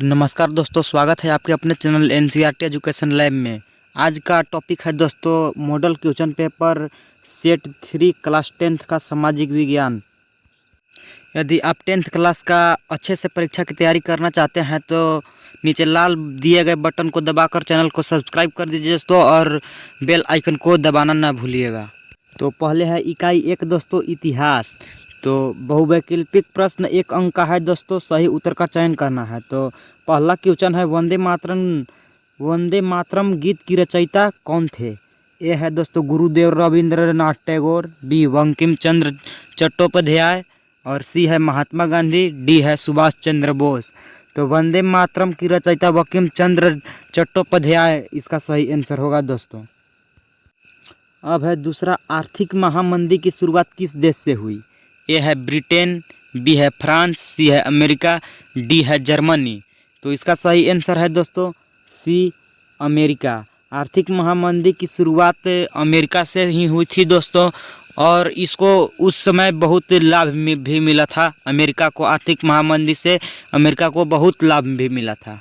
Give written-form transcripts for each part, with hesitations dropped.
नमस्कार दोस्तों, स्वागत है आपके अपने चैनल एनसीईआरटी एजुकेशन लैब में। आज का टॉपिक है दोस्तों model question paper set 3 class 10th का सामाजिक विज्ञान। यदि आप 10th क्लास का अच्छे से परीक्षा की तैयारी करना चाहते हैं तो नीचे लाल दिए गए बटन को दबाकर चैनल को सब्सक्राइब कर दीजिए दोस्तों, और बेल आइकन को दबाना ना भूलिएगा। तो पहले है इकाई 1 दोस्तों, इतिहास। तो बहुवैकल्पिक प्रश्न 1 अंक का है दोस्तों, सही उत्तर का चयन करना है। तो पहला क्वेश्चन है वंदे मातरम गीत की रचयिता कौन थे? ए है दोस्तों गुरुदेव रविंद्रनाथ टैगोर, बी बंकिम चंद्र चट्टोपाध्याय, और सी है महात्मा गांधी, डी है सुभाष चंद्र बोस। तो वंदे मातरम की रचयिता बंकिम चंद्र चट्टोपाध्याय इसका सही आंसर होगा दोस्तों। अब है दूसरा, आर्थिक महामंदी की शुरुआत किस देश से हुई? ए है ब्रिटेन, बी है फ्रांस, सी है अमेरिका, डी है जर्मनी। तो इसका सही आंसर है दोस्तों सी, अमेरिका। आर्थिक महामंदी की शुरुआत अमेरिका से ही हुई थी दोस्तों, और इसको उस समय बहुत लाभ भी मिला था अमेरिका को। आर्थिक महामंदी से अमेरिका को बहुत लाभ भी मिला था।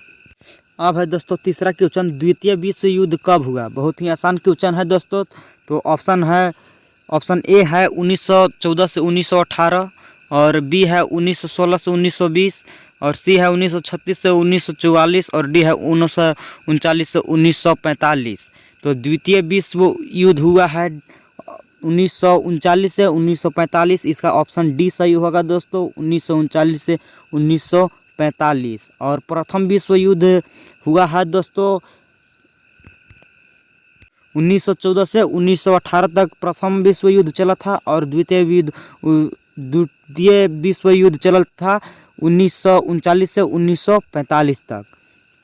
अब है दोस्तों तीसरा क्वेश्चन, द्वितीय विश्व युद्ध कब हुआ? बहुत ही आसान क्वेश्चन है दोस्तों। तो ऑप्शन ए है 1914 से 1918, और बी है 1916 से 1920, और सी है 1936 से 1944, और डी है 1939 से 1945। तो द्वितीय विश्व युद्ध हुआ है 1939 से 1945। इसका ऑप्शन डी सही होगा दोस्तों, 1939 से 1945। और प्रथम विश्व युद्ध हुआ है दोस्तों 1914 से 1918 तक प्रथम विश्व युद्ध चला था, और द्वितीय विश्व युद्ध चला था 1939 से 1945 तक।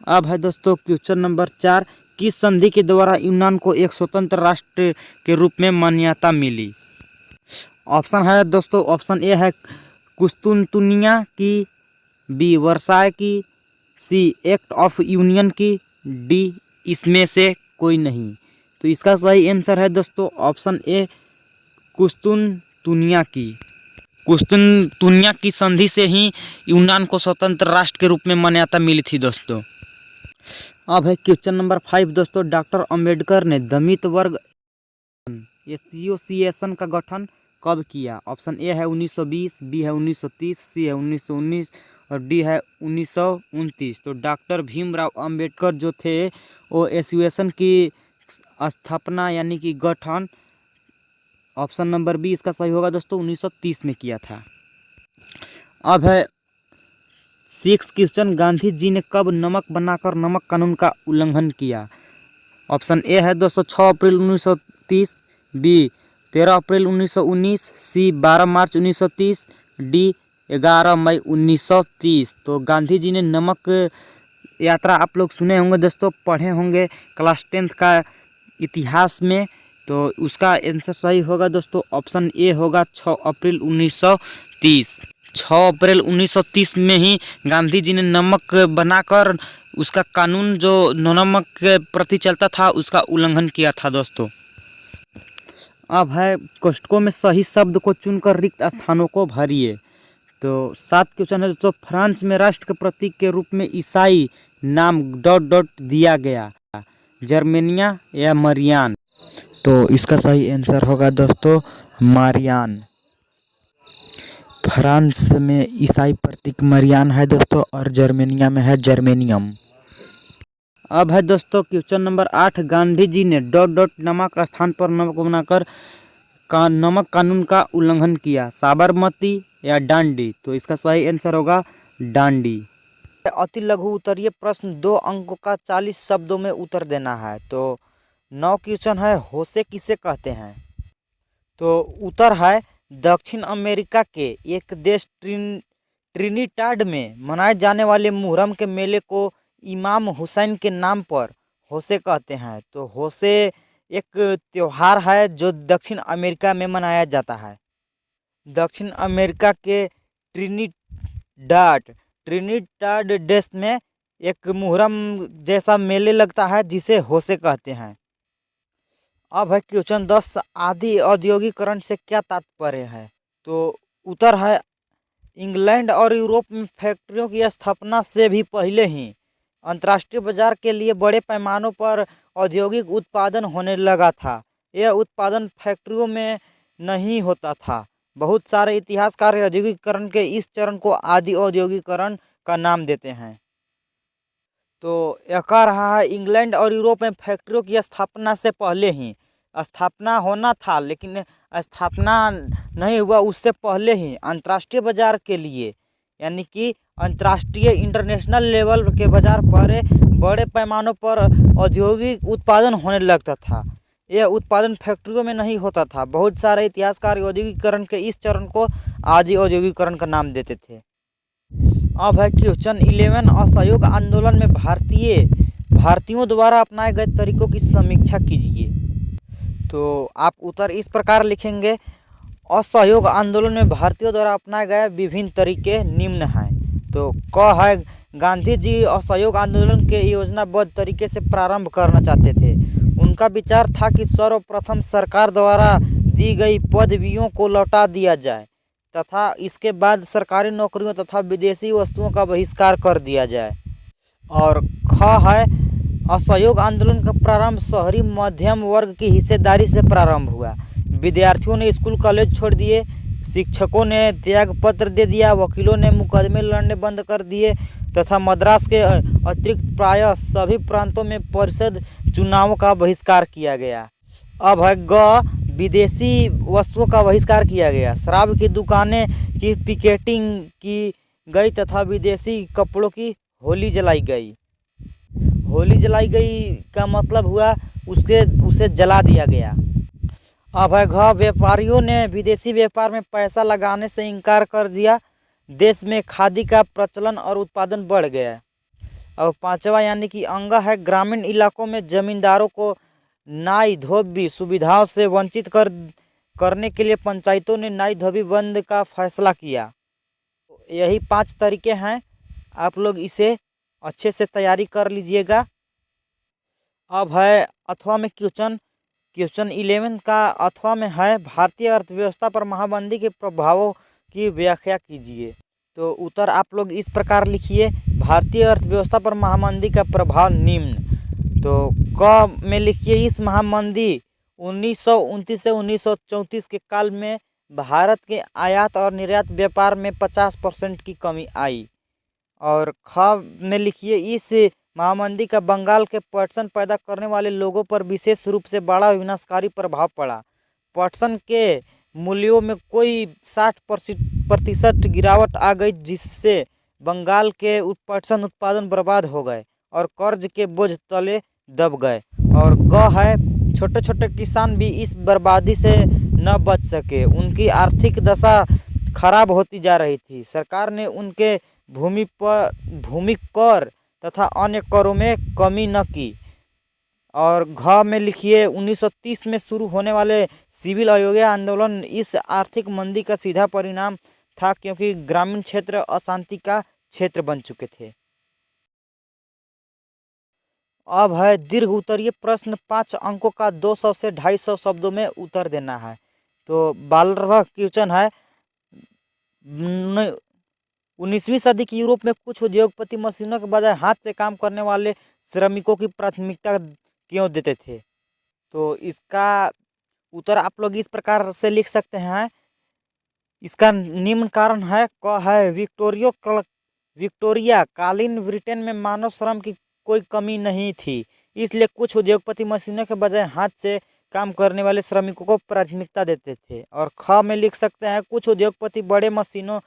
अब है दोस्तों क्वेश्चन नंबर 4, किस संधि के द्वारा यूनान को एक स्वतंत्र राष्ट्र के रूप में मान्यता मिली? ऑप्शन है दोस्तों, ऑप्शन ए है कुस्तुनतुनिया की, बी वर्साय की, सी एक्ट ऑफ यूनियन की, डी इसमें से कोई नहीं। तो इसका सही आंसर है दोस्तों ऑप्शन ए, कुस्तुनतुनिया की। कुस्तुनतुनिया की संधि से ही यूनान को स्वतंत्र राष्ट्र के रूप में मान्यता मिली थी दोस्तों। अब है क्वेश्चन नंबर 5 दोस्तों, डॉक्टर अंबेडकर ने दलित वर्ग एसोसिएशन का गठन कब किया? ऑप्शन ए है 1920, बी है 1930, सी है 1919, और डी है 1929। तो डॉक्टर भीमराव अंबेडकर जो थे वो एसोसिएशन की स्थापना यानी कि गठन, ऑप्शन नंबर बी इसका सही होगा दोस्तों, 1930 में किया था। अब है 6 क्वेश्चन, गांधी जी ने कब नमक बनाकर नमक कानून का उल्लंघन किया? ऑप्शन ए है दोस्तों 6 अप्रैल 1930, बी 13 अप्रैल 1919, सी 12 मार्च 1930, डी 11 मई 1930। तो गांधी जी ने नमक यात्रा आप लोग सुने होंगे दोस्तों, पढ़े होंगे क्लास 10th का इतिहास में। तो उसका आंसर सही होगा दोस्तों, ऑप्शन ए होगा 6 अप्रैल 1930। 6 अप्रैल 1930 में ही गांधी जी ने नमक बनाकर उसका कानून जो नमक के प्रति चलता था उसका उल्लंघन किया था दोस्तों। अब है कोष्ठकों में सही शब्द को चुनकर रिक्त स्थानों को भरिए। तो 7 क्वेश्चन है दोस्तों, फ्रांस में राष्ट्र के प्रतीक के रूप में ईसाई नाम ... दिया गया, जर्मेनिया या मरियान? तो इसका सही आंसर होगा दोस्तों मारियान। फ्रांस में ईसाई प्रतीक मरियान है दोस्तों, और जर्मेनिया में है जर्मेनियम। अब है दोस्तों क्वेश्चन नंबर 8, गांधी जी ने ... नमक स्थान पर नमक बनाकर नमक कानून का उल्लंघन किया, साबरमती या डांडी? तो इसका सही आंसर होगा डांडी। अति लघु उत्तरीय प्रश्न 2 अंकों का 40 शब्दों में उत्तर देना है। तो 9 क्वेश्चन है, होसे किसे कहते हैं? तो उत्तर है दक्षिण अमेरिका के एक देश ट्रिनिटाड में मनाए जाने वाले मुहर्रम के मेले को इमाम हुसैन के नाम पर होसे कहते हैं। तो होसे एक त्योहार है जो दक्षिण अमेरिका में मनाया जाता है। दक्षिण अमेरिका के ट्रिनिटाड देश में एक मुहर्रम जैसा मेले लगता है जिसे होसे कहते हैं। अब है क्वेश्चन 10, आदि औद्योगिकरण से क्या तात्पर्य है। तो उत्तर है इंग्लैंड और यूरोप में फैक्ट्रियों की स्थापना से भी पहले ही अंतर्राष्ट्रीय बाजार के लिए बड़े पैमानों पर औद्योगिक उत्पादन होने लगा था। यह उत्पादन फैक्ट्रियों में नहीं होता था। बहुत सारे इतिहासकार औद्योगिकरण के इस चरण को आदि औद्योगिकरण का नाम देते हैं। तो यह कह रहा है इंग्लैंड और यूरोप में फैक्ट्रियों की स्थापना से पहले ही, स्थापना होना था लेकिन स्थापना नहीं हुआ, उससे पहले ही अंतर्राष्ट्रीय बाजार के लिए यानी कि अंतर्राष्ट्रीय इंटरनेशनल लेवल के बाजार पर बड़े पैमानों पर औद्योगिक उत्पादन होने लगता था। यह उत्पादन फैक्ट्रियों में नहीं होता था। बहुत सारे इतिहासकार औद्योगिकरण के इस चरण को आदि औद्योगिकरण का नाम देते थे। अब है क्वेश्चन 11, असहयोग आंदोलन में भारतीयों द्वारा अपनाए गए तरीकों की समीक्षा कीजिए। तो आप उत्तर इस प्रकार लिखेंगे, असहयोग आंदोलन में भारतीयों द्वारा अपनाए गए विभिन्न तरीके निम्न हैं। तो क है गांधी जी असहयोग आंदोलन के योजनाबद्ध तरीके से प्रारंभ करना चाहते थे। उनका विचार था कि सर्वप्रथम सरकार द्वारा दी गई पदवियों को लौटा दिया जाए तथा इसके बाद सरकारी नौकरियों तथा विदेशी वस्तुओं का बहिष्कार कर दिया जाए। और ख है असहयोग आंदोलन का प्रारंभ शहरी मध्यम वर्ग की हिस्सेदारी से प्रारंभ हुआ। विद्यार्थियों ने स्कूल कॉलेज छोड़ दिए, शिक्षकों ने त्याग पत्र दे दिया, वकीलों ने मुकदमे लड़ने बंद कर दिए तथा मद्रास के अतिरिक्त प्रायः सभी प्रांतों में परिषद चुनावों का बहिष्कार किया गया। अब है ग, विदेशी वस्तुओं का बहिष्कार किया गया। शराब की दुकानें की पिकेटिंग की गई तथा विदेशी कपड़ों की होली जलाई गई। होली जलाई गई का मतलब हुआ उसे जला दिया गया। अब है घ, व्यापारियों ने विदेशी व्यापार में पैसा लगाने से इनकार कर दिया। देश में खादी का प्रचलन और उत्पादन बढ़ गया। अब पांचवा यानी कि अंग है, ग्रामीण इलाकों में जमींदारों को नाई धोबी सुविधाओं से वंचित करने के लिए पंचायतों ने नाई धोबी बंद का फैसला किया। यही 5 तरीके हैं, आप लोग इसे अच्छे से तैयारी कर लीजिएगा। अब है अथवा में क्वेश्चन 11 का अथवा में है, भारतीय अर्थव्यवस्था पर महामंदी के प्रभावों की व्याख्या कीजिए। तो उत्तर आप लोग इस प्रकार लिखिए, भारतीय अर्थव्यवस्था पर महामंदी का प्रभाव निम्न। तो क में लिखिए, इस महामंदी 1929 से 1934 के काल में भारत के आयात और निर्यात व्यापार में 50% की कमी आई। और ख में लिखिए, इस महामंदी का बंगाल के पटसन पैदा करने वाले लोगों पर विशेष रूप से बड़ा विनाशकारी प्रभाव पड़ा। पटसन के मूल्यों में कोई 60% गिरावट आ गई, जिससे बंगाल के पटसन उत्पादन बर्बाद हो गए और कर्ज के बोझ तले दब गए। और ग है, छोटे छोटे किसान भी इस बर्बादी से न बच सके, उनकी आर्थिक दशा खराब होती जा रही थी। सरकार ने उनके भूमि कर तथा अन्य करों में कमी न की। और घ में लिखिए, 1930 में शुरू होने वाले सिविल अयोग्य आंदोलन इस आर्थिक मंदी का सीधा परिणाम था, क्योंकि ग्रामीण क्षेत्र अशांति का क्षेत्र बन चुके थे। अब है दीर्घ उत्तरीय प्रश्न, 5 अंकों का 200 से 250 शब्दों में उत्तर देना है। तो 12वां क्वेश्चन है, 19वीं सदी की यूरोप में कुछ उद्योगपति मशीनों के बजाय हाथ से काम करने वाले श्रमिकों की प्राथमिकता क्यों देते थे। तो इसका उत्तर आप लोग इस प्रकार से लिख सकते हैं, इसका निम्न कारण है। क है, विक्टोरिया कालीन ब्रिटेन में मानव श्रम की कोई कमी नहीं थी, इसलिए कुछ उद्योगपति मशीनों के बजाय हाथ से काम करने वाले श्रमिकों को प्राथमिकता देते थे। और ख में लिख सकते हैं, कुछ उद्योगपति बड़े मशीनों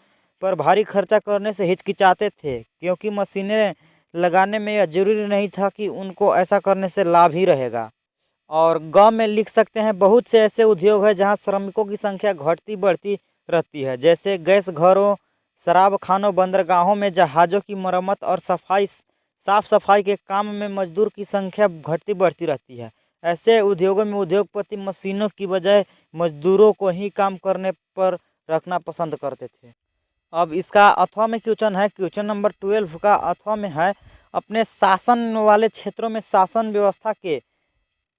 पर भारी खर्चा करने से हिचकिचाते थे, क्योंकि मशीनें लगाने में यह जरूरी नहीं था कि उनको ऐसा करने से लाभ ही रहेगा। और ग में लिख सकते हैं, बहुत से ऐसे उद्योग हैं जहां श्रमिकों की संख्या घटती बढ़ती रहती है, जैसे गैस घरों, शराब खानों, बंदरगाहों में जहाज़ों की मरम्मत और साफ सफाई के काम में मजदूर की संख्या घटती बढ़ती रहती है। ऐसे उद्योगों में उद्योगपति मशीनों की बजाय मजदूरों को ही काम करने पर रखना पसंद करते थे। अब इसका अथवा में क्वेश्चन है, क्वेश्चन नंबर 12 का अथवा में है, अपने शासन वाले क्षेत्रों में शासन व्यवस्था के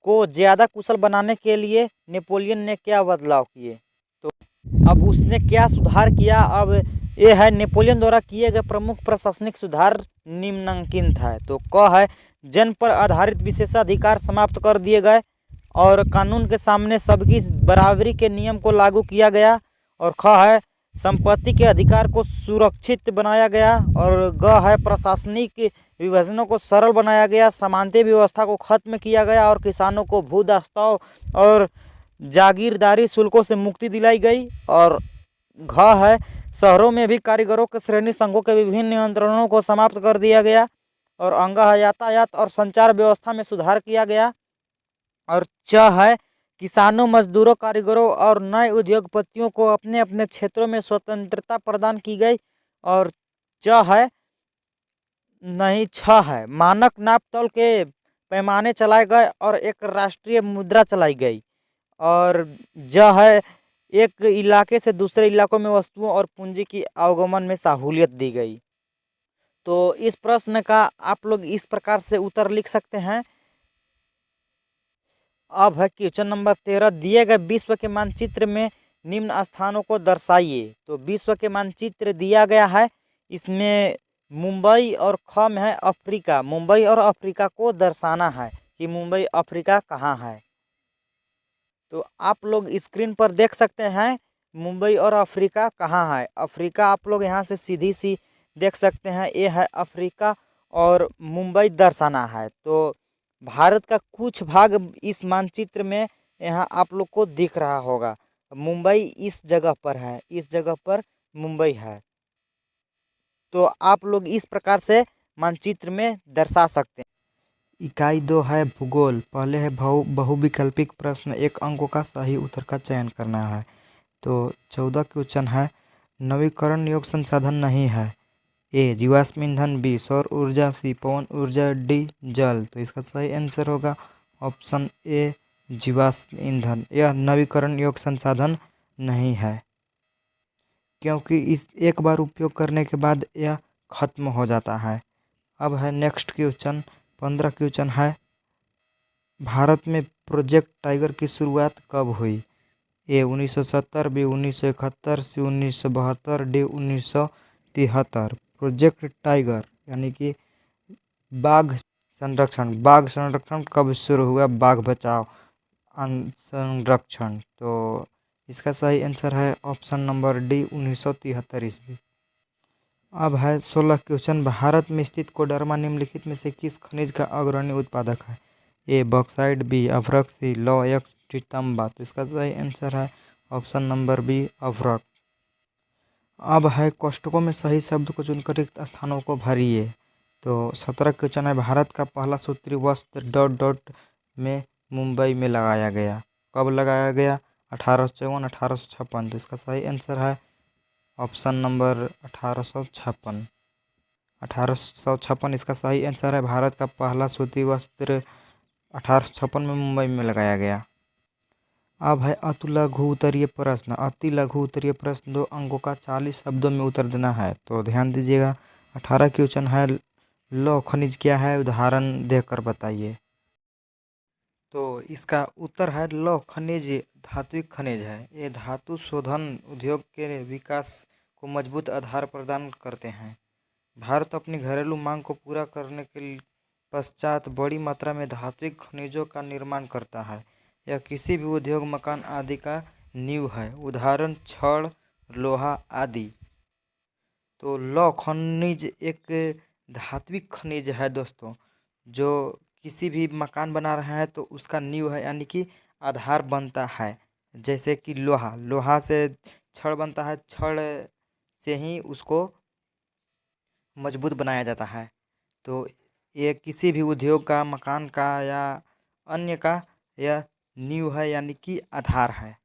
को ज़्यादा कुशल बनाने के लिए नेपोलियन ने क्या बदलाव किए। तो अब उसने क्या सुधार किया। अब ये है नेपोलियन द्वारा किए गए प्रमुख प्रशासनिक सुधार निम्नलिखित है। तो क है जन पर आधारित विशेषाधिकार समाप्त कर दिए गए और कानून के सामने सबकी बराबरी के नियम को लागू किया गया। और ख है संपत्ति के अधिकार को सुरक्षित बनाया गया। और ग है प्रशासनिक विभाजनों को सरल बनाया गया, समानता व्यवस्था को खत्म किया गया और किसानों को भू दास्ताव और जागीरदारी शुल्कों से मुक्ति दिलाई गई। और घ है शहरों में भी कारीगरों के श्रेणी संघों के विभिन्न नियंत्रणों को समाप्त कर दिया गया। और अंग है यातायात और संचार व्यवस्था में सुधार किया गया। और च है किसानों, मजदूरों, कारीगरों और नए उद्योगपतियों को अपने अपने क्षेत्रों में स्वतंत्रता प्रदान की गई। और च है नहीं छ है मानक नाप तौल के पैमाने चलाए गए और एक राष्ट्रीय मुद्रा चलाई गई। और ज है एक इलाके से दूसरे इलाकों में वस्तुओं और पूंजी की आवागमन में सहूलियत दी गई। तो इस प्रश्न का आप लोग इस प्रकार से उत्तर लिख सकते हैं। अब है क्वेश्चन नंबर 13, दिए गए विश्व के मानचित्र में निम्न स्थानों को दर्शाइए। तो विश्व के मानचित्र दिया गया है, इसमें मुंबई और ख में है अफ्रीका। मुंबई और अफ्रीका को दर्शाना है कि मुंबई अफ्रीका कहाँ है। तो आप लोग स्क्रीन पर देख सकते हैं मुंबई और अफ्रीका कहाँ है। अफ्रीका आप लोग यहाँ से सीधी सी देख सकते हैं, ये है अफ्रीका और मुंबई दर्शाना है। तो भारत का कुछ भाग इस मानचित्र में यहाँ आप लोग को दिख रहा होगा। मुंबई इस जगह पर है, इस जगह पर मुंबई है। तो आप लोग इस प्रकार से मानचित्र में दर्शा सकते हैं। इकाई 2 है भूगोल। पहले है बहुविकल्पिक प्रश्न, 1 अंकों का सही उत्तर का चयन करना है। तो 14 क्वेश्चन है, नवीकरण योग्य संसाधन नहीं है। ए जीवाश्म ईंधन, बी सौर ऊर्जा, सी पवन ऊर्जा, डी जल। तो इसका सही आंसर होगा ऑप्शन ए जीवाश्म ईंधन। यह नवीकरण योग्य संसाधन नहीं है क्योंकि इस एक बार उपयोग करने के बाद यह खत्म हो जाता है। अब है नेक्स्ट क्वेश्चन 15 क्वेश्चन है, भारत में प्रोजेक्ट टाइगर की शुरुआत कब हुई। ए 1970, बी 1971, सी 1972, डी 1973। प्रोजेक्ट टाइगर यानी कि बाघ संरक्षण कब शुरू हुआ, बाघ बचाओ संरक्षण। तो इसका सही आंसर है ऑप्शन नंबर डी 1973 ईस्वी। अब है 16 क्वेश्चन, भारत में स्थित कोडरमा निम्नलिखित में से किस खनिज का अग्रणी उत्पादक है। ए बॉक्साइट, बी अभ्रक, सी लौह अयस्क, तांबा। तो इसका सही आंसर है ऑप्शन नंबर बी अभ्रक। अब है कोष्ठकों में सही शब्द को चुनकर रिक्त स्थानों को भरिए। तो 17 क्वेश्चन है, भारत का पहला सूत्री वस्त्र डॉट डॉट में मुंबई में लगाया गया। कब लगाया गया, 1854, 1856। तो इसका सही आंसर है ऑप्शन नंबर 1856। 1856 इसका सही आंसर है। भारत का पहला सूती वस्त्र 1856 में मुंबई में लगाया गया। अब है अति लघु उत्तरीय प्रश्न। अति लघु उत्तरीय प्रश्न 2 अंकों का 40 शब्दों में उत्तर देना है। तो ध्यान दीजिएगा। 18 क्वेश्चन है, लौह खनिज क्या है, उदाहरण देकर बताइए। तो इसका उत्तर है लौह खनिज धात्विक खनिज है। ये धातु शोधन उद्योग के विकास को मजबूत आधार प्रदान करते हैं। भारत अपनी घरेलू मांग को पूरा करने के पश्चात बड़ी मात्रा में धात्विक खनिजों का निर्माण करता है। यह किसी भी उद्योग, मकान आदि का नींव है। उदाहरण छड़, लोहा आदि। तो लौह खनिज एक धात्विक खनिज है दोस्तों, जो किसी भी मकान बना रहे हैं तो उसका नींव है, यानी कि आधार बनता है। जैसे कि लोहा से छड़ बनता है, छड़ से ही उसको मजबूत बनाया जाता है। तो ये किसी भी उद्योग का, मकान का या अन्य का यह नींव है, यानी कि आधार है।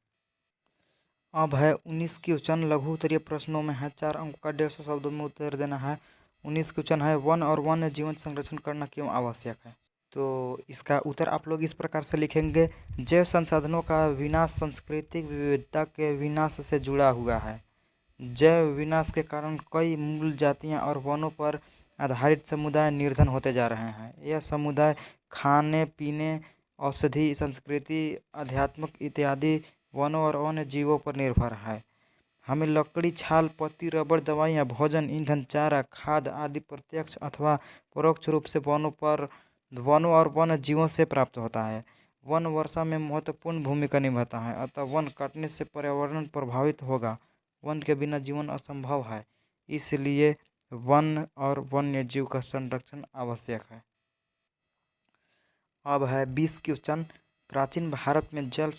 अब है 19 क्वेश्चन, लघु उत्तरीय प्रश्नों में है। 4 अंकों का 150 शब्दों में उत्तर देना है। 19 क्वेश्चन है, वन और वन्य जीवन संरक्षण करना क्यों आवश्यक है। तो इसका उत्तर आप लोग इस प्रकार से लिखेंगे, जैव संसाधनों का विनाश सांस्कृतिक विविधता के विनाश से जुड़ा हुआ है। जैव विनाश के कारण कई मूल जातियां और वनों पर आधारित समुदाय निर्धन होते जा रहे हैं। यह समुदाय खाने पीने औषधि, संस्कृति, आध्यात्मिक इत्यादि वनों और अन्य जीवों पर निर्भर है। हमें लकड़ी, छाल, पत्ती, रबड़, दवाइयाँ, भोजन, ईंधन, चारा, खाद आदि प्रत्यक्ष अथवा परोक्ष रूप से वनों और वन्य जीवों से प्राप्त होता है। वन वर्षा में महत्वपूर्ण भूमिका निभाता है, अतः वन काटने से पर्यावरण प्रभावित होगा। वन के बिना जीवन असंभव है, इसलिए वन और वन्य जीव का संरक्षण आवश्यक है। अब है 20 क्वेश्चन। प्राचीन भारत में जल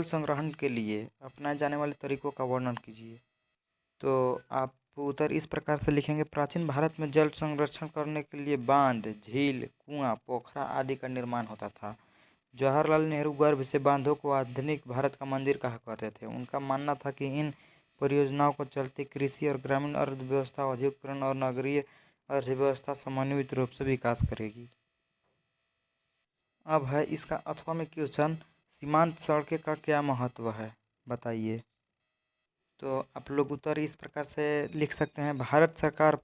संग्रहण के लिए अपनाए जाने वाले तरीकों का वर्णन कीजिए। तो आप उत्तर इस प्रकार से लिखेंगे। प्राचीन भारत में जल संरक्षण करने के लिए बांध, झील, कुआं, पोखरा आदि का निर्माण होता था। जवाहरलाल नेहरू गर्भ से बांधों को आधुनिक भारत का मंदिर कहा करते थे। उनका मानना था कि इन परियोजनाओं को चलते कृषि और ग्रामीण अर्थव्यवस्था, औद्योगिकरण और नगरीय अर्थव्यवस्था समन्वित रूप से विकास करेगी। अब है इसका अथवा में क्वेश्चन, सीमांत सड़कें का क्या महत्व है, बताइए। तो आप लोग उत्तर इस प्रकार से लिख सकते हैं। भारत सरकार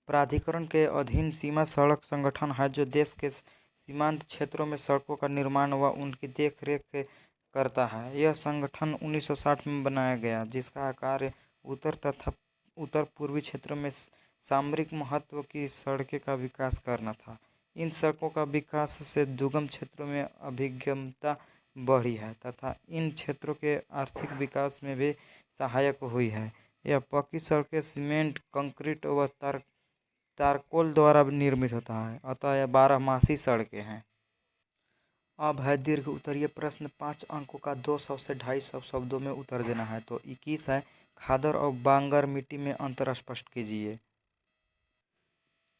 प्राधिकरण के अधीन सीमा सड़क संगठन है, जो देश के सीमांत क्षेत्रों में सड़कों का निर्माण व उनकी देखरेख करता है। यह संगठन 1960 में बनाया गया, जिसका कार्य उत्तर तथा उत्तर पूर्वी क्षेत्रों में सामरिक महत्व की सड़कें का विकास करना था। इन सड़कों का विकास से दुर्गम क्षेत्रों में अभिगम्यता बढ़ी है तथा इन क्षेत्रों के आर्थिक विकास में भी सहायक हुई है। यह पक्की सड़कें सीमेंट, कंक्रीट व तारकोल द्वारा निर्मित होता है, अतः यह 12मासी सड़कें हैं। अब है दीर्घ उत्तरीय प्रश्न। 5 अंकों का 200 से 250 शब्दों में उत्तर देना है। तो 21 है, खादर और बांगर मिट्टी में अंतर स्पष्ट कीजिए।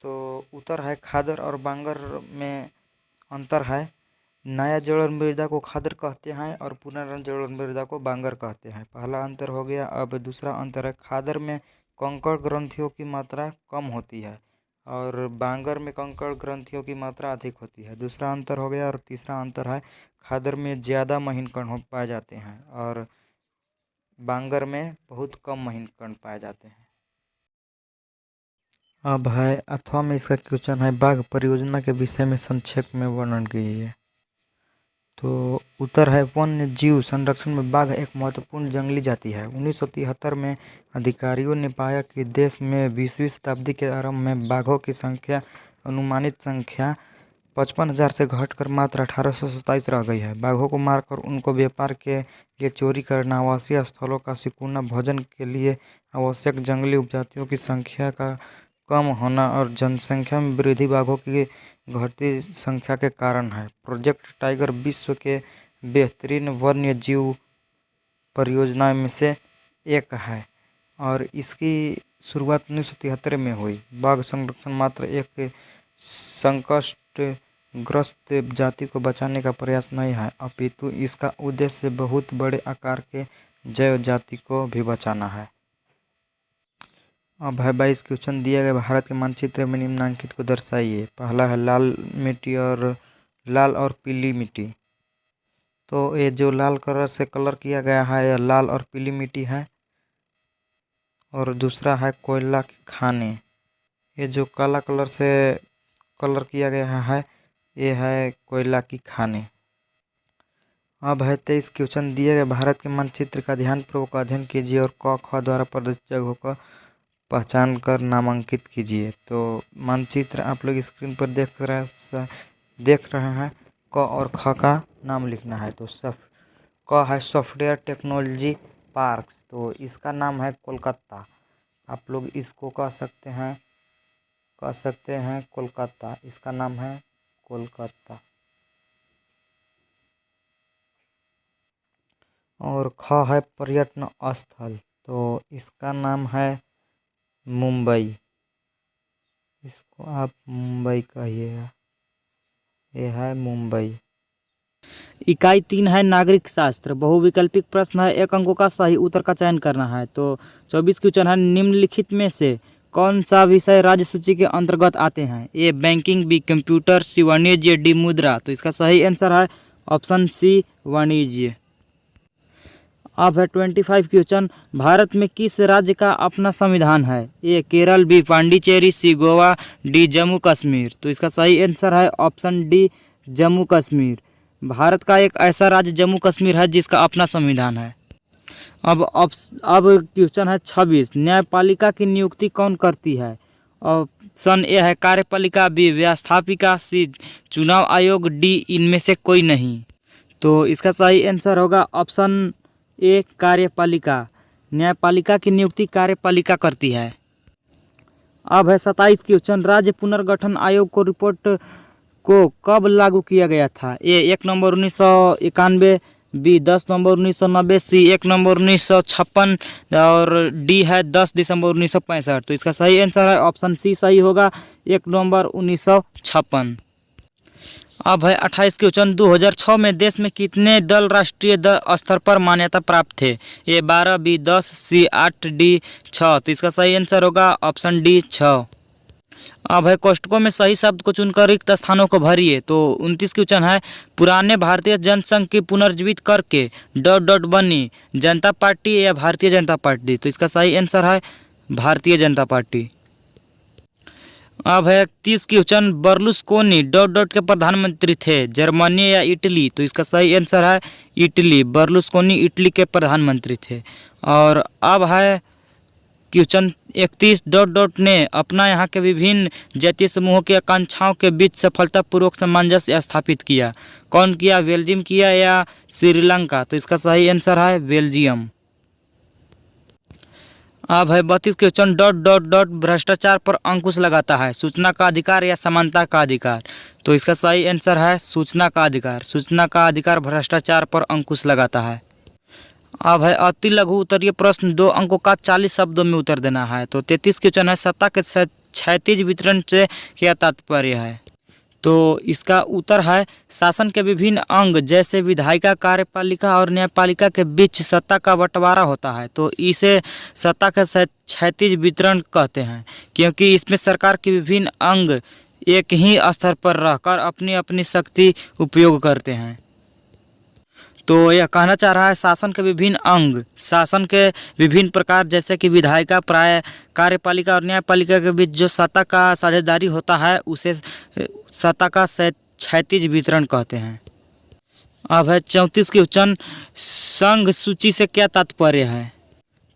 तो उत्तर है, खादर और बांगर में अंतर है। नया जलोढ़ मृदा को खादर कहते हैं और पुनः जलोढ़ मृदा को बांगर कहते हैं। पहला अंतर हो गया। अब दूसरा अंतर है, खादर में कंकड़ ग्रंथियों की मात्रा कम होती है और बांगर में कंकड़ ग्रंथियों की मात्रा अधिक होती है। दूसरा अंतर हो गया। और तीसरा अंतर है, खादर में ज़्यादा महीन कण पाए जाते हैं और बांगर में बहुत कम महीन कण पाए जाते हैं। अब है अथवा में इसका क्वेश्चन है, बाघ परियोजना के विषय में संक्षेप में वर्णन कीजिए। तो उत्तर है, वन्य जीव संरक्षण में बाघ एक महत्वपूर्ण जंगली जाति है। 1973 में अधिकारियों ने पाया कि देश में 20वीं शताब्दी के आरंभ में बाघों की संख्या अनुमानित संख्या 55,000 से घटकर मात्र 1827 रह गई है। बाघों को मारकर उनको व्यापार के लिए चोरी करना, आवासीय स्थलों का सिकुड़ना, भोजन के लिए आवश्यक जंगली उपजातियों की संख्या का कम होना और जनसंख्या में वृद्धि बाघों की घटती संख्या के कारण है। प्रोजेक्ट टाइगर विश्व के बेहतरीन वन्य जीव परियोजनाओं में से एक है और इसकी शुरुआत 1973 में हुई। बाघ संरक्षण मात्र एक संकटग्रस्त जाति को बचाने का प्रयास नहीं है, अपितु इसका उद्देश्य बहुत बड़े आकार के जैव जाति को भी बचाना है। अब है 22 क्वेश्चन दिए गए भारत के मानचित्र में निम्नलिखित को दर्शाइए। पहला है लाल मिट्टी और लाल और पीली मिट्टी। तो ये जो लाल कलर से कलर किया गया है, यह लाल और पीली मिट्टी है। और दूसरा है कोयला के खाने। ये जो काला कलर से कलर किया गया है, ये है कोयला की खाने। अब है 23 क्वेश्चन दिए गए भारत के मानचित्र का ध्यानपूर्वक अध्ययन कीजिए और क, ख द्वारा प्रदर्शित जगहों का पहचान कर नामांकित कीजिए। तो मानचित्र आप लोग स्क्रीन पर देख रहे हैं। क और ख का नाम लिखना है। तो क है सॉफ्टवेयर टेक्नोलॉजी पार्क्स, तो इसका नाम है कोलकाता। आप लोग इसको कह सकते हैं कोलकाता, इसका नाम है कोलकाता। और ख है पर्यटन स्थल, तो इसका नाम है मुंबई, इसको आप मुंबई कहिएगा, ये है मुंबई। इकाई 3 है नागरिक शास्त्र, बहुविकल्पिक प्रश्न है, 1 अंकों का सही उत्तर का चयन करना है। तो 24 क्वेश्चन है, निम्नलिखित में से कौन सा विषय राज्य सूची के अंतर्गत आते हैं। ए बैंकिंग, बी कंप्यूटर, सी वाणिज्य, डी मुद्रा। तो इसका सही आंसर है ऑप्शन सी वाणिज्य। अब है 25 क्वेश्चन, भारत में किस राज्य का अपना संविधान है। ए केरल, बी पांडिचेरी, सी गोवा, डी जम्मू कश्मीर। तो इसका सही आंसर है ऑप्शन डी जम्मू कश्मीर। भारत का एक ऐसा राज्य जम्मू कश्मीर है जिसका अपना संविधान है। अब क्वेश्चन है 26, न्यायपालिका की नियुक्ति कौन करती है? ऑप्शन ए है कार्यपालिका, बी व्यवस्थापिका, सी चुनाव आयोग, डी इनमें से कोई नहीं। तो इसका सही आंसर होगा ऑप्शन ए कार्यपालिका। न्यायपालिका की नियुक्ति कार्यपालिका करती है। अब है 27 क्वेश्चन, राज्य पुनर्गठन आयोग को रिपोर्ट को कब लागू किया गया था? ए 1 नवंबर 1991, बी 10 नवंबर 1990, सी 1 नवंबर 1956 और डी है 10 दिसंबर 1965। तो इसका सही आंसर है ऑप्शन सी सही होगा, 1 नवंबर 1956। अब है 28 क्वेश्चन, 2006 में देश में कितने दल राष्ट्रीय स्तर पर मान्यता प्राप्त थे? ए 12, बी 10, सी 8, डी 6। तो इसका सही आंसर होगा ऑप्शन डी 6। अब है कोष्टकों में सही शब्द को चुनकर रिक्त स्थानों को भरिए। तो 29 क्वेश्चन है, पुराने भारतीय जनसंघ की पुनर्जीवित करके ... बनी जनता पार्टी या भारतीय जनता पार्टी? तो इसका सही आंसर है भारतीय जनता पार्टी। अब है 30 क्वेश्चन, बर्लुस्कोनी ... के प्रधानमंत्री थे, जर्मनी या इटली? तो इसका सही आंसर है इटली। बर्लुस्कोनी इटली के प्रधानमंत्री थे। और अब है क्वेश्चन 31 ... ने अपना यहाँ के विभिन्न जातीय समूहों की आकांक्षाओं के बीच सफलतापूर्वक सामंजस्य स्थापित किया। कौन किया? बेल्जियम किया या श्रीलंका? तो इसका सही आंसर है बेल्जियम। अब है 32 क्वेश्चन, ... भ्रष्टाचार पर अंकुश लगाता है, सूचना का अधिकार या समानता का अधिकार? तो इसका सही आंसर है सूचना का अधिकार। सूचना का अधिकार भ्रष्टाचार पर अंकुश लगाता है। अब है अति लघु उत्तरीय प्रश्न, 2 अंकों का 40 शब्दों में उत्तर देना है। तो 33 क्वेश्चन है, सत्ता के क्षैतिज वितरण से क्या तात्पर्य है? तो इसका उत्तर है शासन के विभिन्न अंग जैसे विधायिका, कार्यपालिका और न्यायपालिका के बीच सत्ता का बंटवारा होता है। तो इसे सत्ता का क्षैतिज वितरण कहते हैं, क्योंकि इसमें सरकार के विभिन्न अंग एक ही स्तर पर रहकर अपनी अपनी शक्ति उपयोग करते हैं। तो यह कहना चाह रहा है शासन के विभिन्न अंग, शासन के विभिन्न प्रकार जैसे कि विधायिका, प्राय कार्यपालिका और न्यायपालिका के बीच जो सत्ता का साझेदारी होता है उसे सत्ता का क्षैतिज वितरण कहते हैं। अब है 34 क्वेश्चन, संघ सूची से क्या तात्पर्य है?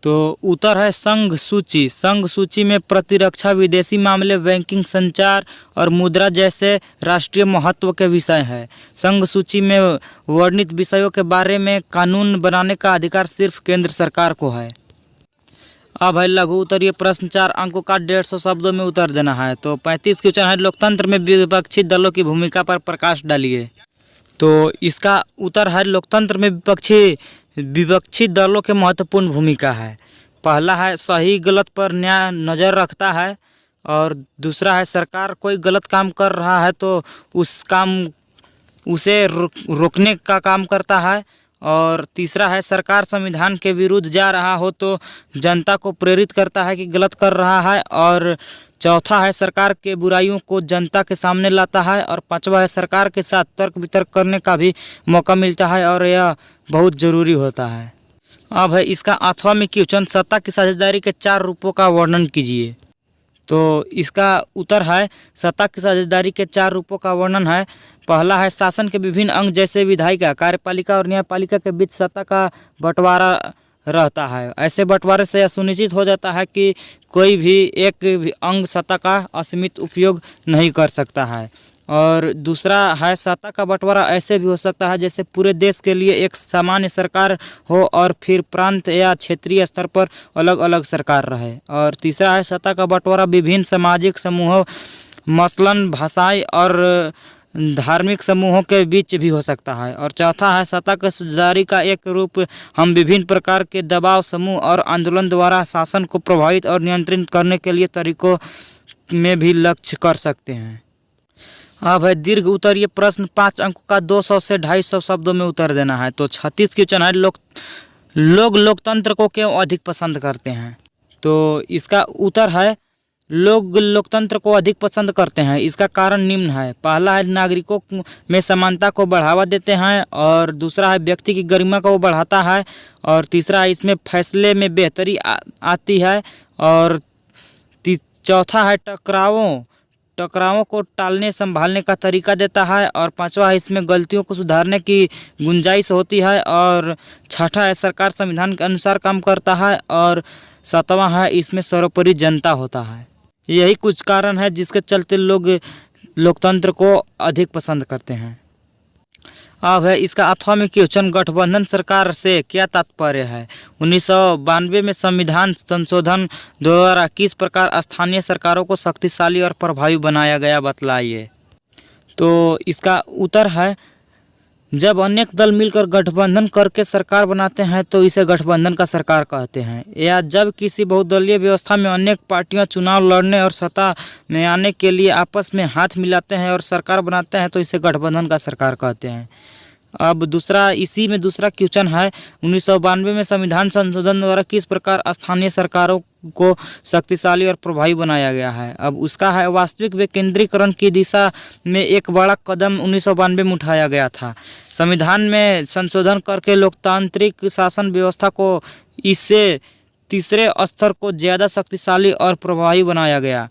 तो उत्तर है संघ सूची। संघ सूची में प्रतिरक्षा, विदेशी मामले, बैंकिंग, संचार और मुद्रा जैसे राष्ट्रीय महत्व के विषय हैं। संघ सूची में वर्णित विषयों के बारे में कानून बनाने का अधिकार सिर्फ केंद्र सरकार को है। अब है लघु उत्तरीय प्रश्न, 4 अंकों का 150 शब्दों में उत्तर देना है। तो 35 क्वेश्चन है, लोकतंत्र में विपक्षी दलों की भूमिका पर प्रकाश डालिए। तो इसका उत्तर है लोकतंत्र में विपक्षी दलों के महत्वपूर्ण भूमिका है। पहला है सही गलत पर न्याय नज़र रखता है, और दूसरा है सरकार कोई गलत काम कर रहा है तो उसे रोकने का काम करता है, और तीसरा है सरकार संविधान के विरुद्ध जा रहा हो तो जनता को प्रेरित करता है कि गलत कर रहा है, और चौथा है सरकार के बुराइयों को जनता के सामने लाता है, और पांचवा है सरकार के साथ तर्क वितर्क करने का भी मौका मिलता है, और यह बहुत ज़रूरी होता है। अब है इसका 8वां क्वेश्चन, सत्ता की साझेदारी के 4 रूपों का वर्णन कीजिए। तो इसका उत्तर है सत्ता की साझेदारी के 4 रूपों का वर्णन है। पहला है शासन के विभिन्न अंग जैसे विधायिका, कार्यपालिका और न्यायपालिका के बीच सत्ता का बंटवारा रहता है। ऐसे बंटवारे से यह सुनिश्चित हो जाता है कि कोई भी एक अंग सत्ता का असीमित उपयोग नहीं कर सकता है। और दूसरा है सत्ता का बंटवारा ऐसे भी हो सकता है जैसे पूरे देश के लिए एक सामान्य सरकार हो और फिर प्रांत या क्षेत्रीय स्तर पर अलग अलग सरकार रहे। और तीसरा है सत्ता का बंटवारा विभिन्न सामाजिक समूहों मसलन भाषाई और धार्मिक समूहों के बीच भी हो सकता है। और चौथा है सत्ता की साझेदारी का एक रूप हम विभिन्न प्रकार के दबाव समूह और आंदोलन द्वारा शासन को प्रभावित और नियंत्रित करने के लिए तरीकों में भी लक्ष्य कर सकते हैं। अब है दीर्घ उत्तरीय प्रश्न, 5 अंकों का 200 से 250 शब्दों में उत्तर देना है। तो 36 क्वेश्चन है, लोग लोकतंत्र को क्यों अधिक पसंद करते हैं? तो इसका उत्तर है लोग लोकतंत्र को अधिक पसंद करते हैं। इसका कारण निम्न है। पहला है नागरिकों में समानता को बढ़ावा देते हैं, और दूसरा है व्यक्ति की गरिमा को बढ़ाता है, और तीसरा है इसमें फैसले में बेहतरी आती है, और चौथा है टकरावों टकरावों को टालने संभालने का तरीका देता है। और पांचवा है इसमें गलतियों को सुधारने की गुंजाइश होती है। और छठा है सरकार संविधान के अनुसार काम करता है। और सातवां है इसमें सर्वोपरि जनता होता है। यही कुछ कारण है जिसके चलते लोग लोकतंत्र को अधिक पसंद करते हैं। अब है इसका अथवा में क्वेश्चन, गठबंधन सरकार से क्या तात्पर्य है। 1992 में संविधान संशोधन द्वारा किस प्रकार स्थानीय सरकारों को शक्तिशाली और प्रभावी बनाया गया, बतलाइए। तो इसका उत्तर है, जब अनेक दल मिलकर गठबंधन करके सरकार बनाते हैं तो इसे गठबंधन का सरकार कहते हैं। या जब किसी बहुदलीय व्यवस्था में अनेक पार्टियां चुनाव लड़ने और सत्ता में आने के लिए आपस में हाथ मिलाते हैं और सरकार बनाते हैं तो इसे गठबंधन का सरकार कहते हैं। अब इसी में दूसरा क्वेश्चन है, 1992 में संविधान संशोधन द्वारा किस प्रकार स्थानीय सरकारों को शक्तिशाली और प्रभावी बनाया गया है। अब उसका है, वास्तविक विकेंद्रीकरण की दिशा में एक बड़ा कदम 1992 में उठाया गया था। संविधान में संशोधन करके लोकतांत्रिक शासन व्यवस्था को इससे तीसरे स्तर को ज़्यादा शक्तिशाली और प्रभावी बनाया गया।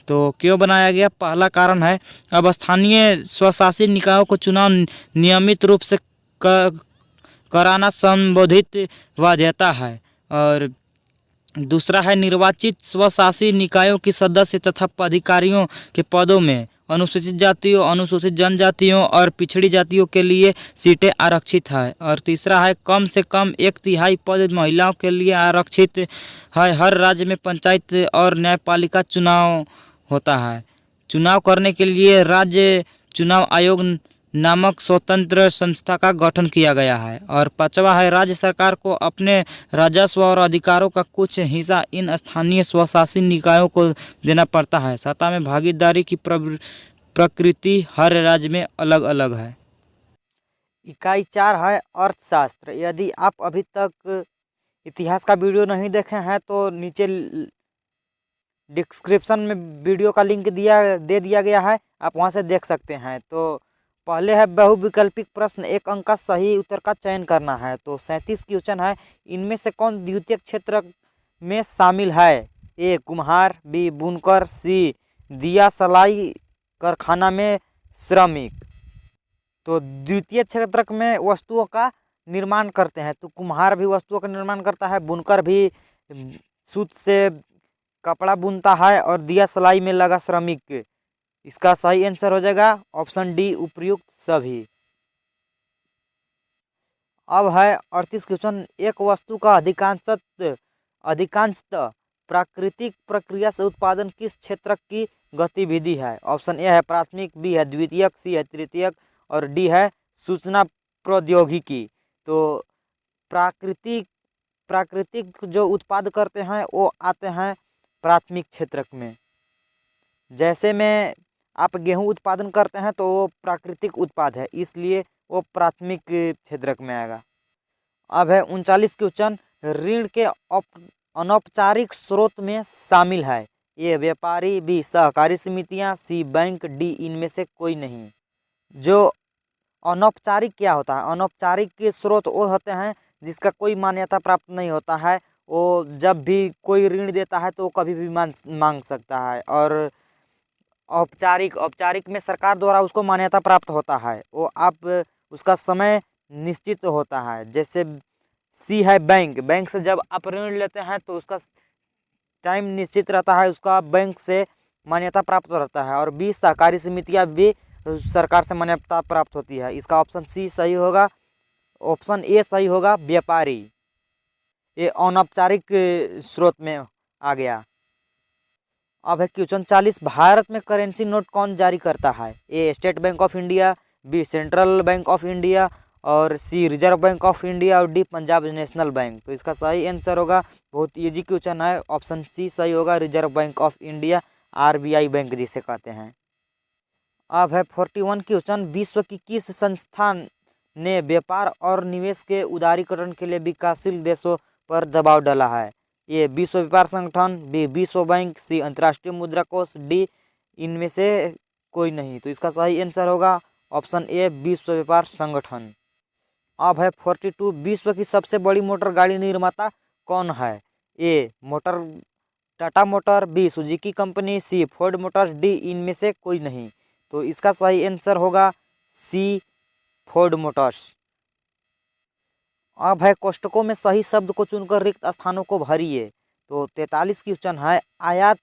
तो क्यों बनाया गया? पहला कारण है, अब स्थानीय स्वशासित निकायों को चुनाव नियमित रूप से कराना संबोधित बाध्यता है। और दूसरा है, निर्वाचित स्वशासित निकायों की सदस्य तथा पदाधिकारियों के पदों में अनुसूचित जातियों, अनुसूचित जनजातियों और पिछड़ी जातियों के लिए सीटें आरक्षित है। और तीसरा है, कम से कम 1/3 पद महिलाओं के लिए आरक्षित है। हर राज्य में पंचायत और न्यायपालिका चुनाव होता है। चुनाव करने के लिए राज्य चुनाव आयोग नामक स्वतंत्र संस्था का गठन किया गया है। और पांचवा है, राज्य सरकार को अपने राजस्व और अधिकारों का कुछ हिस्सा इन स्थानीय स्वशासित निकायों को देना पड़ता है। सत्ता में भागीदारी की प्रकृति हर राज्य में अलग अलग है। इकाई 4 है अर्थशास्त्र। यदि आप अभी तक इतिहास का वीडियो नहीं देखे हैं तो नीचे डिस्क्रिप्शन में वीडियो का लिंक दे दिया गया है, आप वहां से देख सकते हैं। तो पहले है बहुविकल्पिक प्रश्न, 1 अंक का सही उत्तर का चयन करना है। तो 37 क्वेश्चन है, इनमें से कौन द्वितीय क्षेत्र में शामिल है। ए कुम्हार, बी बुनकर, सी दिया सलाई कारखाना में श्रमिक। तो द्वितीय क्षेत्र में वस्तुओं का निर्माण करते हैं, तो कुम्हार भी वस्तुओं का निर्माण करता है, बुनकर भी सूत से कपड़ा बुनता है, और दिया सलाई में लगा श्रमिक। इसका सही आंसर हो जाएगा ऑप्शन डी, उपर्युक्त सभी। अब है 38 क्वेश्चन, एक वस्तु का अधिकांशतः प्राकृतिक प्रक्रिया से उत्पादन किस क्षेत्र की गतिविधि है। ऑप्शन ए है प्राथमिक, बी है द्वितीयक, सी है तृतीयक और डी है सूचना प्रौद्योगिकी। तो प्राकृतिक जो उत्पाद करते हैं वो आते हैं प्राथमिक क्षेत्र में। जैसे में आप गेहूं उत्पादन करते हैं तो वो प्राकृतिक उत्पाद है, इसलिए वो प्राथमिक क्षेत्र में आएगा। अब है 39 क्वेश्चन, ऋण के अनौपचारिक स्रोत में शामिल है। ए व्यापारी, बी सहकारी समितियां, सी बैंक, डी इनमें से कोई नहीं। जो अनौपचारिक क्या होता है? अनौपचारिक के स्रोत वो होते हैं जिसका कोई मान्यता प्राप्त नहीं होता है। वो जब भी कोई ऋण देता है तो कभी भी मांग सकता है। और औपचारिक में सरकार द्वारा उसको मान्यता प्राप्त होता है, वो आप उसका समय निश्चित होता है। जैसे सी है बैंक से जब आप ऋण लेते हैं तो उसका टाइम निश्चित रहता है, उसका बैंक से मान्यता प्राप्त रहता है। और बी सहकारी समितियां भी सरकार से मान्यता प्राप्त होती है। इसका ऑप्शन सी सही होगा, ऑप्शन ए सही होगा, व्यापारी। ये अनौपचारिक स्रोत में आ गया। अब है क्वेश्चन 40, भारत में करेंसी नोट कौन जारी करता है। A State Bank of India, B Central Bank of India और C Reserve Bank of India और डी पंजाब नेशनल बैंक। तो इसका सही आंसर होगा, बहुत इजी क्वेश्चन है, ऑप्शन सी सही होगा, Reserve Bank of India, RBI bank जिसे कहते हैं। अब है 41 क्वेश्चन, विश्व की किस संस्थान ने व्यापार और निवेश के उदारीकरण के लिए विकासशील देशों पर दबाव डाला है। ये विश्व व्यापार संगठन, बी विश्व बैंक, सी अंतर्राष्ट्रीय मुद्रा कोष, डी इनमें से कोई नहीं। तो इसका सही आंसर होगा ऑप्शन ए, विश्व व्यापार संगठन। अब है 42, विश्व की सबसे बड़ी मोटर गाड़ी निर्माता कौन है। A motor Tata motor, B Suzuki company, C Ford motors, D इनमें से कोई नहीं। तो इसका सही आंसर होगा सी फोर्ड मोटर्स। अब है कोष्टकों में सही शब्द को चुनकर रिक्त स्थानों को भरिए। तो 43 क्वेश्चन है, आयात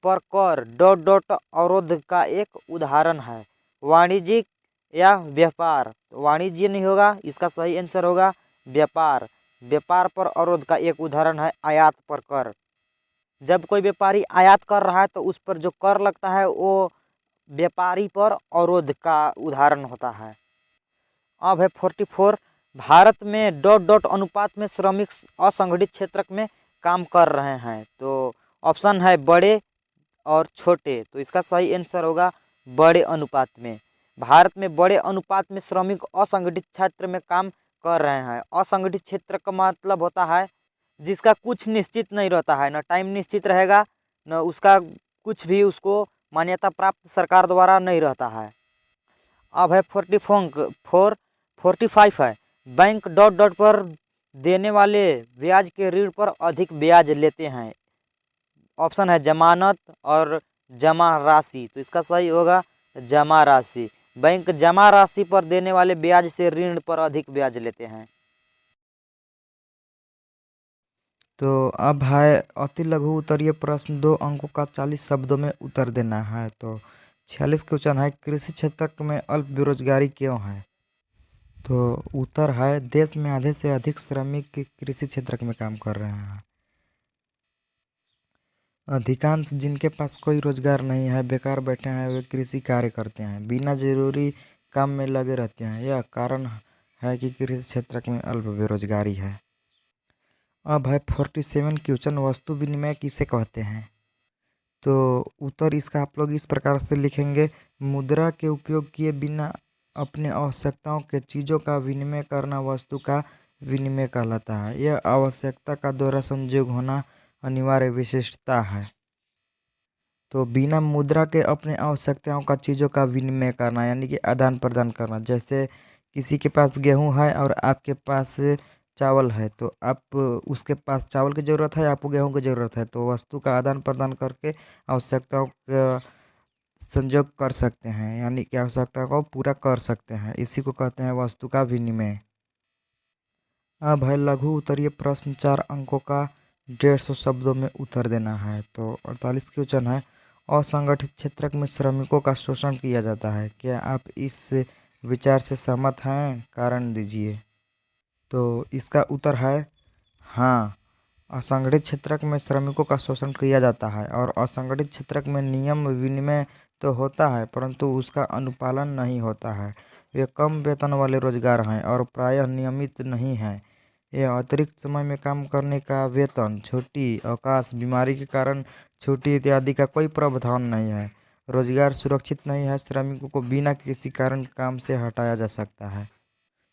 पर कर डॉट डॉट अवरोध का एक उदाहरण है, वाणिज्यिक या व्यापार। वाणिज्य नहीं होगा, इसका सही आंसर होगा व्यापार। व्यापार पर अवरोध का एक उदाहरण है आयात पर कर। जब कोई व्यापारी आयात कर रहा है तो उस पर जो कर लगता है वो व्यापारी पर अवरोध का उदाहरण होता है। अब है 44, भारत में डॉट डॉट अनुपात में श्रमिक असंगठित क्षेत्र में काम कर रहे हैं। तो ऑप्शन है बड़े और छोटे। तो इसका सही आंसर होगा बड़े अनुपात में। भारत में बड़े अनुपात में श्रमिक असंगठित क्षेत्र में काम कर रहे हैं। असंगठित क्षेत्र का मतलब होता है जिसका कुछ निश्चित नहीं रहता है, न टाइम निश्चित रहेगा, न उसका कुछ भी उसको मान्यता प्राप्त सरकार द्वारा नहीं रहता है। अब है 45 है, बैंक डॉट डॉट पर देने वाले ब्याज के ऋण पर अधिक ब्याज लेते हैं। ऑप्शन है जमानत और जमा राशि। तो इसका सही होगा जमा राशि। बैंक जमा राशि पर देने वाले ब्याज से ऋण पर अधिक ब्याज लेते हैं। तो अब है अति लघु उत्तरीय प्रश्न, 2 अंकों का 40 शब्दों में उत्तर देना है। तो 46 क्वेश्चन है, कृषि क्षेत्र में अल्प बेरोजगारी क्यों है? तो उत्तर है देश में आधे से अधिक श्रमिक कृषि क्षेत्र में काम कर रहे हैं। अधिकांश जिनके पास कोई रोजगार नहीं है, बेकार बैठे हैं, वे कृषि कार्य करते हैं, बिना जरूरी काम में लगे रहते हैं। यह कारण है कि कृषि क्षेत्र में अल्प बेरोजगारी है। अब है 47 क्वेश्चन, वस्तु विनिमय किसे कहते हैं? तो उत्तर इसका आप लोग इस प्रकार से लिखेंगे, मुद्रा के उपयोग किए बिना अपने आवश्यकताओं के चीज़ों का विनिमय करना वस्तु का विनिमय कहलाता है। यह आवश्यकता का द्वारा संयोग होना अनिवार्य विशिष्टता है। तो बिना मुद्रा के अपने आवश्यकताओं का चीज़ों का विनिमय करना यानी कि आदान प्रदान करना। जैसे किसी के पास गेहूं है और आपके पास चावल है, तो आप उसके पास चावल की ज़रूरत है, आपको गेहूं की ज़रूरत है, तो वस्तु का आदान प्रदान करके आवश्यकताओं का संयोग कर सकते हैं, यानी कि आवश्यकता को पूरा कर सकते हैं। इसी को कहते हैं वस्तु का विनिमय। अब है लघु उत्तरीय प्रश्न, 4 अंकों का 150 शब्दों में उत्तर देना है। तो 48 क्वेश्चन है, असंगठित क्षेत्र में श्रमिकों का शोषण किया जाता है। क्या आप इस विचार से सहमत हैं? कारण दीजिए। तो इसका उत्तर है हाँ, असंगठित क्षेत्र में श्रमिकों का शोषण किया जाता है और असंगठित क्षेत्र में नियम विनिमय तो होता है परंतु उसका अनुपालन नहीं होता है। वे कम वेतन वाले रोजगार हैं और प्रायः नियमित नहीं हैं। यह अतिरिक्त समय में काम करने का वेतन, छुट्टी, अवकाश, बीमारी के कारण छुट्टी इत्यादि का कोई प्रावधान नहीं है। रोजगार सुरक्षित नहीं है, श्रमिकों को बिना किसी कारण काम से हटाया जा सकता है।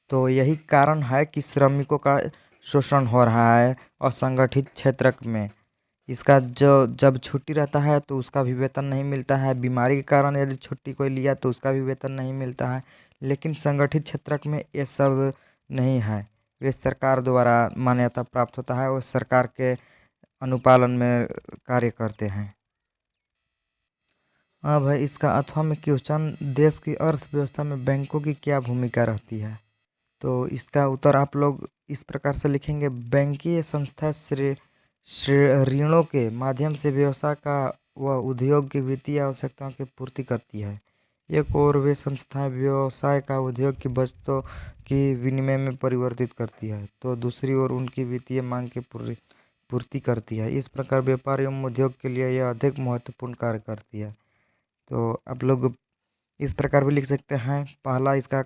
तो यही कारण है कि श्रमिकों का शोषण हो रहा है असंगठित क्षेत्र में। इसका जो जब छुट्टी रहता है तो उसका भी वेतन नहीं मिलता है, बीमारी के कारण यदि छुट्टी कोई लिया तो उसका भी वेतन नहीं मिलता है। लेकिन संगठित क्षेत्र में ये सब नहीं है, वे सरकार द्वारा मान्यता प्राप्त होता है, वो सरकार के अनुपालन में कार्य करते हैं। अब है इसका अथवा में क्वेश्चन, देश की अर्थव्यवस्था में बैंकों की क्या भूमिका रहती है? तो इसका उत्तर आप लोग इस प्रकार से लिखेंगे, बैंकीय संस्था ऋणों के माध्यम से व्यवसाय का व उद्योग की वित्तीय आवश्यकताओं की पूर्ति करती है। एक और वे संस्थाएं व्यवसाय का उद्योग की बचतों की विनिमय में परिवर्तित करती है, तो दूसरी ओर उनकी वित्तीय मांग की पूर्ति करती है। इस प्रकार व्यापार एवं उद्योग के लिए यह अधिक महत्वपूर्ण कार्य करती है। तो आप लोग इस प्रकार भी लिख सकते हैं, पहला इसका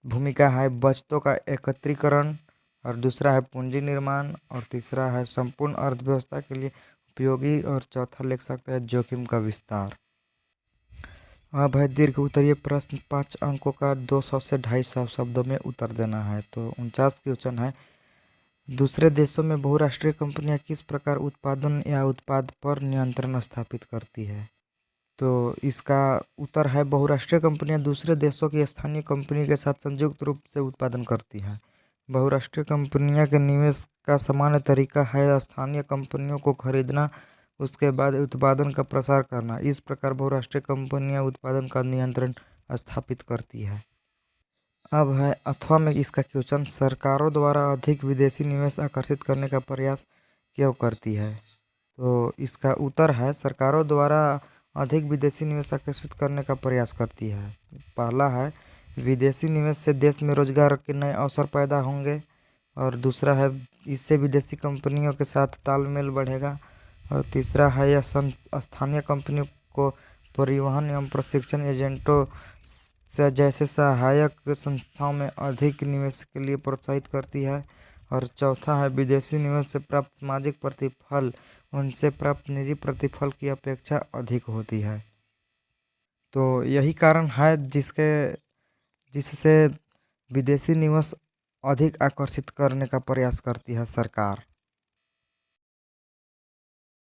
भूमिका है बचतों का एकत्रीकरण, और दूसरा है पूंजी निर्माण, और तीसरा है संपूर्ण अर्थव्यवस्था के लिए उपयोगी, और चौथा लिख सकते हैं जोखिम का विस्तार। अब है दीर्घ उत्तरीय प्रश्न, 5 अंकों का 200 से 250 शब्दों में उत्तर देना है। तो 49 क्वेश्चन है, दूसरे देशों में बहुराष्ट्रीय कंपनियां किस प्रकार उत्पादन या उत्पाद पर नियंत्रण स्थापित करती है? तो इसका उत्तर है बहुराष्ट्रीय कंपनियां दूसरे देशों की स्थानीय कंपनी के साथ संयुक्त रूप से उत्पादन करती हैं। बहुराष्ट्रीय कंपनियां के निवेश का सामान्य तरीका है स्थानीय कंपनियों को खरीदना, उसके बाद उत्पादन का प्रसार करना। इस प्रकार बहुराष्ट्रीय कंपनियां उत्पादन का नियंत्रण स्थापित करती है। अब है अथवा में इसका क्वेश्चन, सरकारों द्वारा अधिक विदेशी निवेश आकर्षित करने का प्रयास क्यों करती है? तो इसका उत्तर है, सरकारों द्वारा अधिक विदेशी निवेश आकर्षित करने का प्रयास करती है। पहला है, विदेशी निवेश से देश में रोजगार के नए अवसर पैदा होंगे। और दूसरा है, इससे विदेशी कंपनियों के साथ तालमेल बढ़ेगा। और तीसरा है, यह स्थानीय कंपनियों को परिवहन एवं प्रशिक्षण एजेंटों से जैसे सहायक संस्थाओं में अधिक निवेश के लिए प्रोत्साहित करती है। और चौथा है, विदेशी निवेश से प्राप्त सामाजिक प्रतिफल उनसे प्राप्त निजी प्रतिफल की अपेक्षा अधिक होती है। तो यही कारण है जिससे विदेशी निवेश अधिक आकर्षित करने का प्रयास करती है सरकार।